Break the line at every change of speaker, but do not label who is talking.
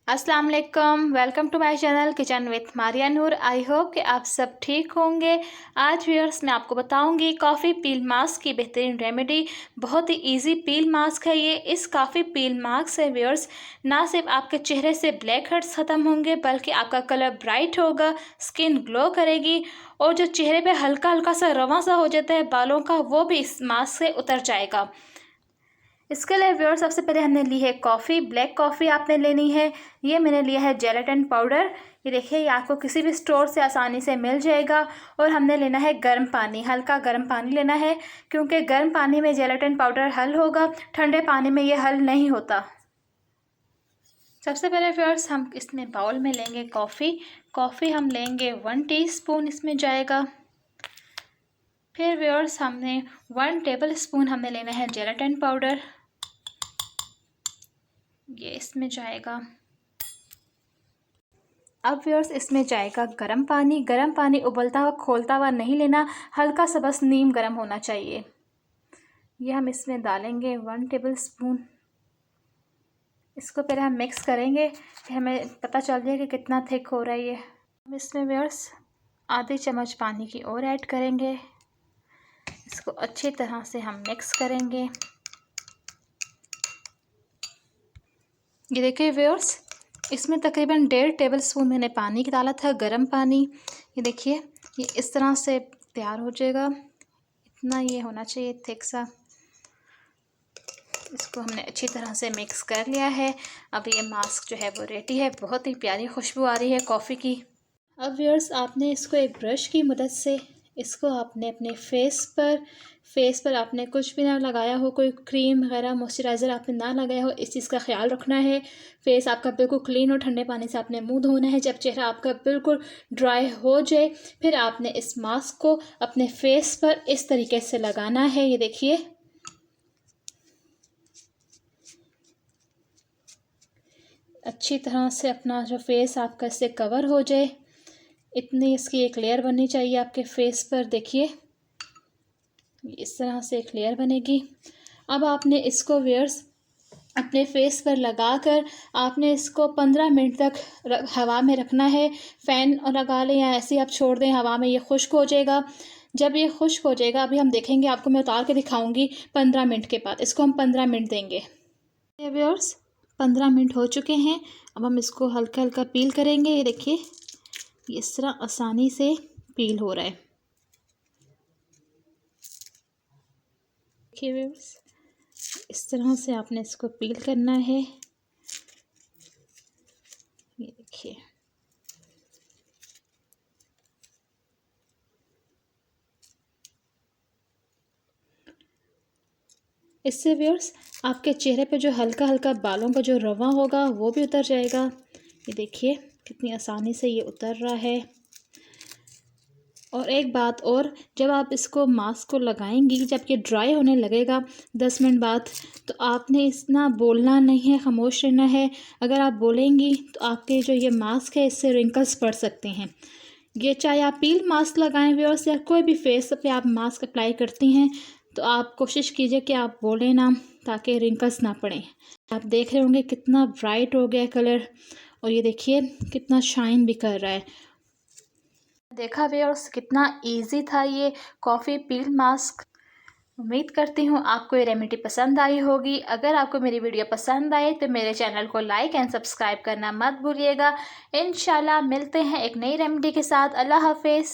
अस्सलाम वालेकुम, welcome to my channel kitchen with Maria Noor. I hope कि आप सब ठीक होंगे। आज व्यूअर्स मैं आपको बताऊंगी कॉफ़ी पील मास्क की बेहतरीन रेमेडी। बहुत ही इजी पील मास्क है ये। इस कॉफ़ी पील मास्क से व्यूअर्स ना सिर्फ आपके चेहरे से ब्लैक हेड्स ख़त्म होंगे बल्कि आपका कलर ब्राइट होगा, स्किन ग्लो करेगी और जो चेहरे पे हल्का हल्का सा रवां सा हो जाता है बालों का, वो भी इस मास्क से उतर जाएगा। इसके लिए व्यूअर्स सबसे पहले हमने ली है कॉफ़ी। ब्लैक कॉफ़ी आपने लेनी है। ये मैंने लिया है जेलेटिन पाउडर। ये देखिए, ये आपको किसी भी स्टोर से आसानी से मिल जाएगा। और हमने लेना है गर्म पानी, हल्का गर्म पानी लेना है क्योंकि गर्म पानी में जेलेटिन पाउडर हल होगा, ठंडे पानी में ये हल नहीं होता। सबसे पहले व्यूअर्स हम इसमें बाउल में लेंगे कॉफ़ी हम लेंगे 1 टीस्पून इसमें जाएगा। फिर व्यूअर्स हमने 1 टेबल स्पून हमने लेना है जेलेटिन पाउडर, ये इसमें जाएगा। अब व्यूअर्स इसमें जाएगा गर्म पानी। गर्म पानी उबलता हुआ खोलता हुआ नहीं लेना, हल्का सा बस नीम गर्म होना चाहिए। ये हम इसमें डालेंगे 1 टेबल स्पून। इसको पहले हम मिक्स करेंगे, फिर हमें पता चल जाएगा कि कितना थिक हो रहा है ये। हम इसमें व्यूअर्स आधे चम्मच पानी की और ऐड करेंगे। इसको अच्छी तरह से हम मिक्स करेंगे। ये देखिए व्यूअर्स, इसमें तकरीबन 1.5 टेबल स्पून मैंने पानी डाला था, गर्म पानी। ये देखिए, ये इस तरह से तैयार हो जाएगा। इतना ये होना चाहिए थिक सा। इसको हमने अच्छी तरह से मिक्स कर लिया है। अब ये मास्क जो है वो रेडी है। बहुत ही प्यारी खुशबू आ रही है कॉफ़ी की। अब व्यूअर्स आपने इसको एक ब्रश की मदद से इसको आपने अपने फेस पर आपने कुछ भी ना लगाया हो, कोई क्रीम वगैरह मॉइस्चराइज़र आपने ना लगाया हो, इस चीज़ का ख्याल रखना है। फेस आपका बिल्कुल क्लीन और ठंडे पानी से आपने मुंह धोना है। जब चेहरा आपका बिल्कुल ड्राई हो जाए फिर आपने इस मास्क को अपने फेस पर इस तरीके से लगाना है। ये देखिए, अच्छी तरह से अपना जो फेस आपका इससे कवर हो जाए, इतनी इसकी एक लेयर बननी चाहिए आपके फेस पर। देखिए, इस तरह से एक लेयर बनेगी। अब आपने इसको व्यूअर्स अपने फेस पर लगाकर आपने इसको 15 मिनट तक हवा में रखना है। फ़ैन लगा लें या ऐसे ही आप छोड़ दें हवा में, ये खुश्क हो जाएगा। जब ये खुश्क हो जाएगा, अभी हम देखेंगे, आपको मैं उतार के दिखाऊंगी 15 मिनट के बाद। इसको हम 15 मिनट देंगे। ये व्यूअर्स 15 मिनट हो चुके हैं। अब हम इसको हल्का हल्का पील करेंगे। ये देखिए, इस तरह आसानी से पील हो रहा है। देखिए व्यूअर्स, इस तरह से आपने इसको पील करना है। ये देखिए, इससे व्यूअर्स आपके चेहरे पे जो हल्का हल्का बालों का जो रवा होगा वो भी उतर जाएगा। ये देखिए कितनी आसानी से ये उतर रहा है। और एक बात और, जब आप इसको मास्क को लगाएंगी, जब ये ड्राई होने लगेगा 10 मिनट बाद, तो आपने इतना बोलना नहीं है, खामोश रहना है। अगर आप बोलेंगी तो आपके जो ये मास्क है इससे रिंकल्स पड़ सकते हैं। ये चाहे आप पील मास्क लगाएं व्यूअर्स या कोई भी फेस पे आप मास्क अप्लाई करती हैं, तो आप कोशिश कीजिए कि आप बोलें ना, ताकि रिंकल्स ना पड़ें। आप देख रहे होंगे कितना ब्राइट हो गया कलर, और ये देखिए कितना शाइन भी कर रहा है। देखा व्यूअर्स, कितना इजी था ये कॉफ़ी पील मास्क। उम्मीद करती हूँ आपको ये रेमेडी पसंद आई होगी। अगर आपको मेरी वीडियो पसंद आए तो मेरे चैनल को लाइक एंड सब्सक्राइब करना मत भूलिएगा। इंशाल्लाह मिलते हैं एक नई रेमेडी के साथ। अल्लाह हाफिज़।